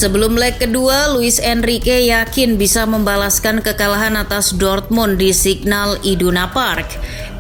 Sebelum leg kedua, Luis Enrique yakin bisa membalaskan kekalahan atas Dortmund di Signal Iduna Park.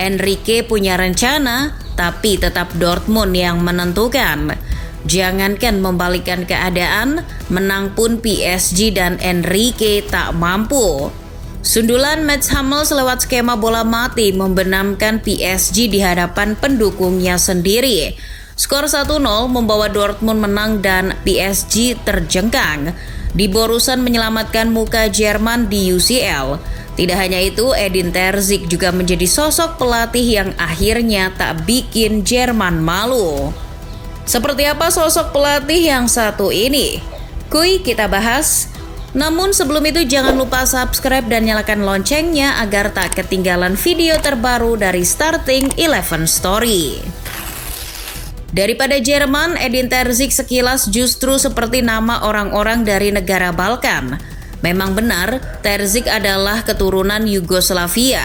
Enrique punya rencana, tapi tetap Dortmund yang menentukan. Jangankan membalikkan keadaan, menang pun PSG dan Enrique tak mampu. Sundulan Mats Hummels lewat skema bola mati membenamkan PSG di hadapan pendukungnya sendiri. Skor 1-0 membawa Dortmund menang dan PSG terjengkang. Di Borusan menyelamatkan muka Jerman di UCL. Tidak hanya itu, Edin Terzic juga menjadi sosok pelatih yang akhirnya tak bikin Jerman malu. Seperti apa sosok pelatih yang satu ini? Kuy kita bahas. Namun sebelum itu jangan lupa subscribe dan nyalakan loncengnya agar tak ketinggalan video terbaru dari Starting 11 Story. Daripada Jerman, Edin Terzic sekilas justru seperti nama orang-orang dari negara Balkan. Memang benar, Terzic adalah keturunan Yugoslavia.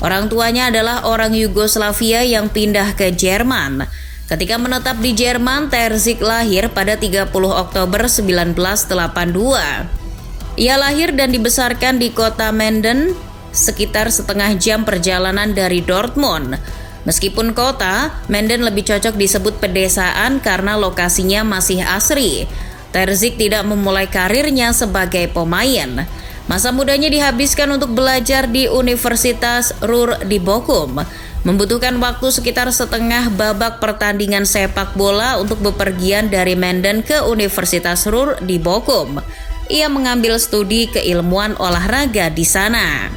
Orang tuanya adalah orang Yugoslavia yang pindah ke Jerman. Ketika menetap di Jerman, Terzic lahir pada 30 Oktober 1982. Ia lahir dan dibesarkan di kota Menden, sekitar setengah jam perjalanan dari Dortmund. Meskipun kota, Menden lebih cocok disebut pedesaan karena lokasinya masih asri. Terzic tidak memulai karirnya sebagai pemain. Masa mudanya dihabiskan untuk belajar di Universitas Ruhr di Bochum. Membutuhkan waktu sekitar setengah babak pertandingan sepak bola untuk bepergian dari Menden ke Universitas Ruhr di Bochum. Ia mengambil studi keilmuan olahraga di sana.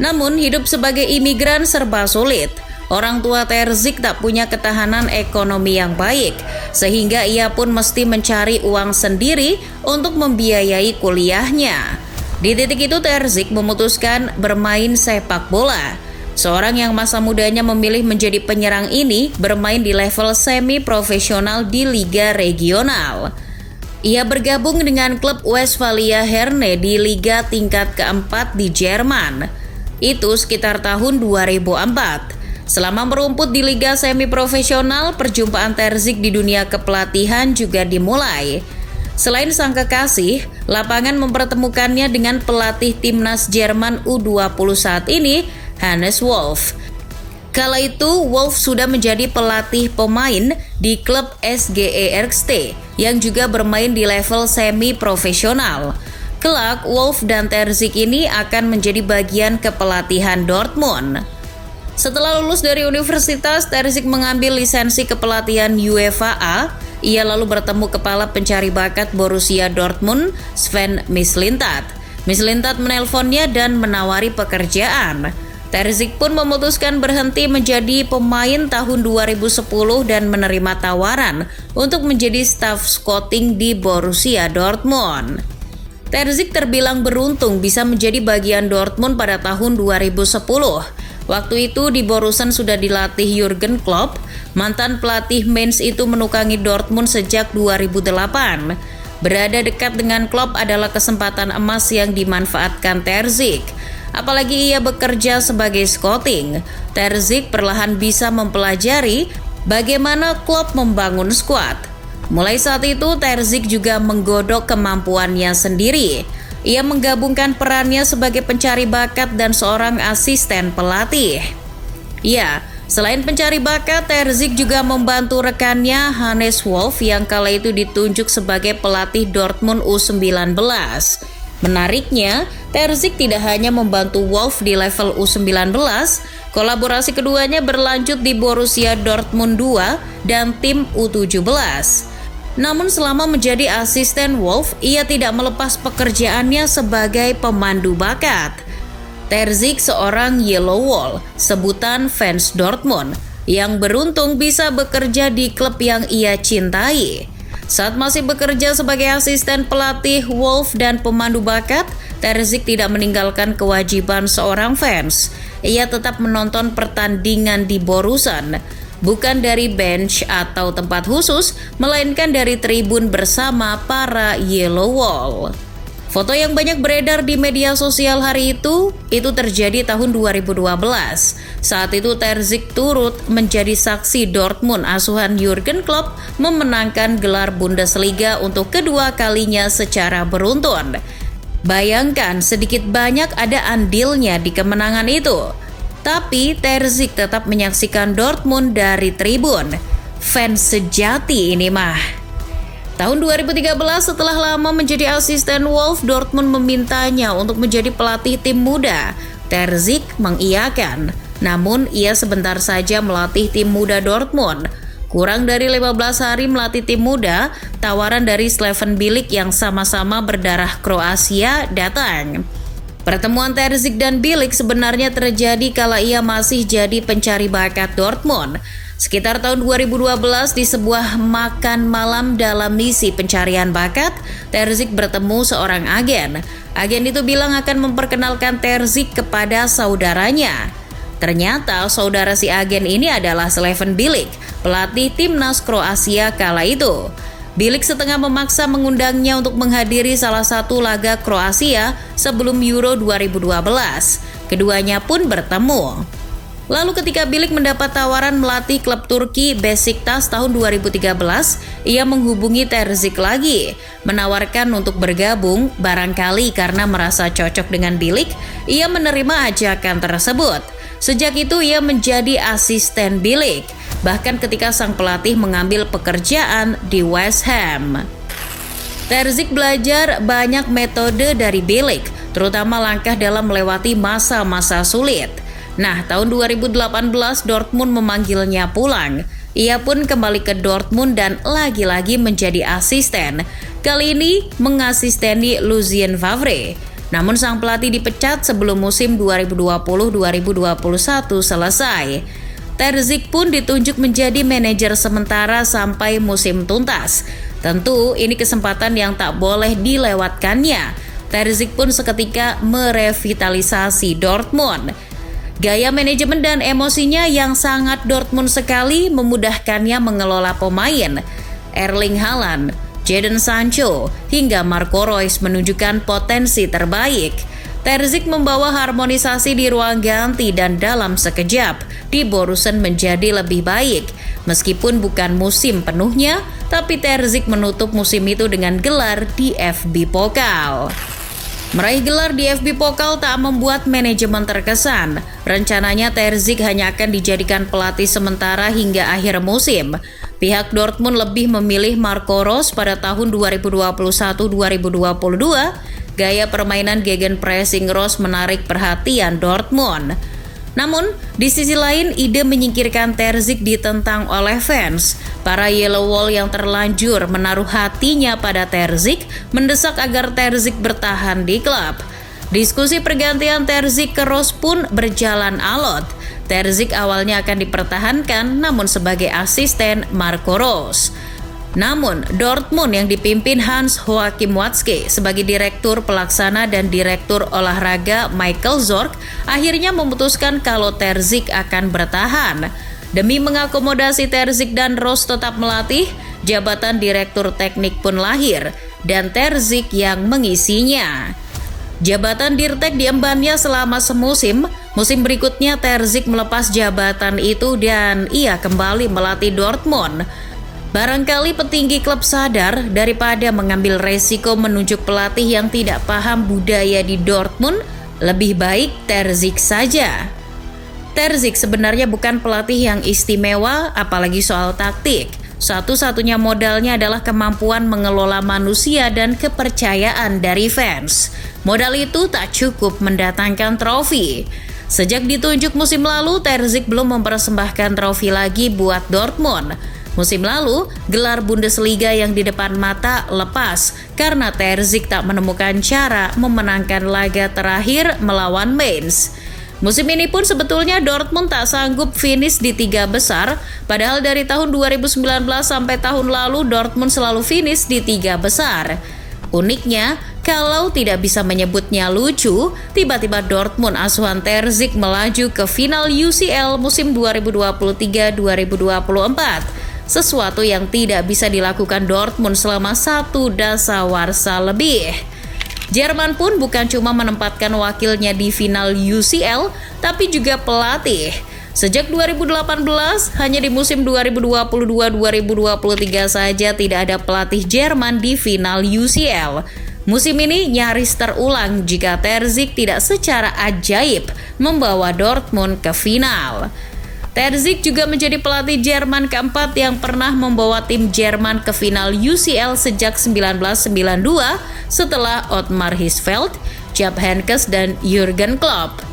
Namun, hidup sebagai imigran serba sulit. Orang tua Terzic tak punya ketahanan ekonomi yang baik, sehingga ia pun mesti mencari uang sendiri untuk membiayai kuliahnya. Di titik itu Terzic memutuskan bermain sepak bola. Seorang yang masa mudanya memilih menjadi penyerang ini bermain di level semi-profesional di Liga Regional. Ia bergabung dengan klub Westfalia Herne di Liga tingkat keempat di Jerman. Itu sekitar tahun 2004. Selama merumput di liga semi-profesional, perjumpaan Terzic di dunia kepelatihan juga dimulai. Selain sang kekasih, lapangan mempertemukannya dengan pelatih timnas Jerman U20 saat ini, Hannes Wolf. Kala itu, Wolf sudah menjadi pelatih pemain di klub SGE RXT yang juga bermain di level semi-profesional. Kelak, Wolf dan Terzic ini akan menjadi bagian kepelatihan Dortmund. Setelah lulus dari universitas, Terzic mengambil lisensi kepelatihan UEFA A. Ia lalu bertemu kepala pencari bakat Borussia Dortmund, Sven Mislintat. Mislintat menelponnya dan menawari pekerjaan. Terzic pun memutuskan berhenti menjadi pemain tahun 2010 dan menerima tawaran untuk menjadi staf scouting di Borussia Dortmund. Terzic terbilang beruntung bisa menjadi bagian Dortmund pada tahun 2010. Waktu itu di Borusan sudah dilatih Jurgen Klopp. Mantan pelatih Mainz itu menukangi Dortmund sejak 2008. Berada dekat dengan Klopp adalah kesempatan emas yang dimanfaatkan Terzic. Apalagi ia bekerja sebagai scouting. Terzic perlahan bisa mempelajari bagaimana Klopp membangun skuad. Mulai saat itu Terzic juga menggodok kemampuannya sendiri. Ia menggabungkan perannya sebagai pencari bakat dan seorang asisten pelatih. Ya, selain pencari bakat, Terzic juga membantu rekannya Hannes Wolf yang kala itu ditunjuk sebagai pelatih Dortmund U19. Menariknya, Terzic tidak hanya membantu Wolf di level U19, kolaborasi keduanya berlanjut di Borussia Dortmund 2 dan tim U17. Namun selama menjadi asisten Wolf, ia tidak melepas pekerjaannya sebagai pemandu bakat. Terzic seorang Yellow Wall, sebutan fans Dortmund, yang beruntung bisa bekerja di klub yang ia cintai. Saat masih bekerja sebagai asisten pelatih Wolf dan pemandu bakat, Terzic tidak meninggalkan kewajiban seorang fans. Ia tetap menonton pertandingan di Borusan. Bukan dari bench atau tempat khusus, melainkan dari tribun bersama para Yellow Wall. Foto yang banyak beredar di media sosial hari itu terjadi tahun 2012. Saat itu Terzic turut menjadi saksi Dortmund asuhan Jurgen Klopp memenangkan gelar Bundesliga untuk kedua kalinya secara beruntun. Bayangkan sedikit banyak ada andilnya di kemenangan itu. Tapi Terzic tetap menyaksikan Dortmund dari tribun. Fans sejati ini mah. Tahun 2013 setelah lama menjadi asisten Wolf, Dortmund memintanya untuk menjadi pelatih tim muda. Terzic mengiyakan, namun ia sebentar saja melatih tim muda Dortmund. Kurang dari 15 hari melatih tim muda, tawaran dari Slaven Bilic yang sama-sama berdarah Kroasia datang. Pertemuan Terzic dan Bilic sebenarnya terjadi kala ia masih jadi pencari bakat Dortmund. Sekitar tahun 2012 di sebuah makan malam dalam misi pencarian bakat, Terzic bertemu seorang agen. Agen itu bilang akan memperkenalkan Terzic kepada saudaranya. Ternyata saudara si agen ini adalah Slaven Bilic, pelatih timnas Kroasia kala itu. Bilic setengah memaksa mengundangnya untuk menghadiri salah satu laga Kroasia sebelum Euro 2012. Keduanya pun bertemu. Lalu ketika Bilic mendapat tawaran melatih klub Turki Besiktas tahun 2013, ia menghubungi Terzic lagi, menawarkan untuk bergabung. Barangkali karena merasa cocok dengan Bilic, ia menerima ajakan tersebut. Sejak itu ia menjadi asisten Bilic, bahkan ketika sang pelatih mengambil pekerjaan di West Ham. Terzic belajar banyak metode dari Bilic, terutama langkah dalam melewati masa-masa sulit. Nah, tahun 2018 Dortmund memanggilnya pulang. Ia pun kembali ke Dortmund dan lagi-lagi menjadi asisten. Kali ini mengasisteni Lucien Favre. Namun sang pelatih dipecat sebelum musim 2020-2021 selesai. Terzic pun ditunjuk menjadi manajer sementara sampai musim tuntas. Tentu ini kesempatan yang tak boleh dilewatkannya. Terzic pun seketika merevitalisasi Dortmund. Gaya manajemen dan emosinya yang sangat Dortmund sekali memudahkannya mengelola pemain. Erling Haaland, Jadon Sancho, hingga Marco Reus menunjukkan potensi terbaik. Terzic membawa harmonisasi di ruang ganti dan dalam sekejap, di Borussen menjadi lebih baik. Meskipun bukan musim penuhnya, tapi Terzic menutup musim itu dengan gelar di FB Pokal. Meraih gelar di FB Pokal tak membuat manajemen terkesan. Rencananya Terzic hanya akan dijadikan pelatih sementara hingga akhir musim. Pihak Dortmund lebih memilih Marco Reus pada tahun 2021-2022. Gaya permainan gegenpressing Reus menarik perhatian Dortmund. Namun, di sisi lain ide menyingkirkan Terzic ditentang oleh fans. Para Yellow Wall yang terlanjur menaruh hatinya pada Terzic mendesak agar Terzic bertahan di klub. Diskusi pergantian Terzic ke Reus pun berjalan alot. Terzic awalnya akan dipertahankan namun sebagai asisten Marco Reus. Namun, Dortmund yang dipimpin Hans-Joachim Watzke sebagai direktur pelaksana dan direktur olahraga Michael Zorc akhirnya memutuskan kalau Terzic akan bertahan. Demi mengakomodasi Terzic dan Reus tetap melatih, jabatan direktur teknik pun lahir dan Terzic yang mengisinya. Jabatan Dirtek diembannya selama semusim. Musim berikutnya Terzic melepas jabatan itu dan ia kembali melatih Dortmund. Barangkali petinggi klub sadar daripada mengambil resiko menunjuk pelatih yang tidak paham budaya di Dortmund, lebih baik Terzic saja. Terzic sebenarnya bukan pelatih yang istimewa, apalagi soal taktik. Satu-satunya modalnya adalah kemampuan mengelola manusia dan kepercayaan dari fans. Modal itu tak cukup mendatangkan trofi. Sejak ditunjuk musim lalu, Terzic belum mempersembahkan trofi lagi buat Dortmund. Musim lalu, gelar Bundesliga yang di depan mata lepas karena Terzic tak menemukan cara memenangkan laga terakhir melawan Mainz. Musim ini pun sebetulnya Dortmund tak sanggup finish di 3 besar, padahal dari tahun 2019 sampai tahun lalu Dortmund selalu finish di 3 besar. Uniknya, kalau tidak bisa menyebutnya lucu, tiba-tiba Dortmund asuhan Terzic melaju ke final UCL musim 2023-2024. Sesuatu yang tidak bisa dilakukan Dortmund selama 1 dasawarsa lebih. Jerman pun bukan cuma menempatkan wakilnya di final UCL, tapi juga pelatih. Sejak 2018, hanya di musim 2022-2023 saja tidak ada pelatih Jerman di final UCL. Musim ini nyaris terulang jika Ter Ziek tidak secara ajaib membawa Dortmund ke final. Ter Ziek juga menjadi pelatih Jerman keempat yang pernah membawa tim Jerman ke final UCL sejak 1992 setelah Ottmar Hitzfeld, Jupp Heynckes, dan Jurgen Klopp.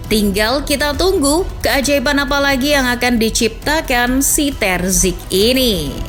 Tinggal kita tunggu keajaiban apa lagi yang akan diciptakan si Ter Ziek ini.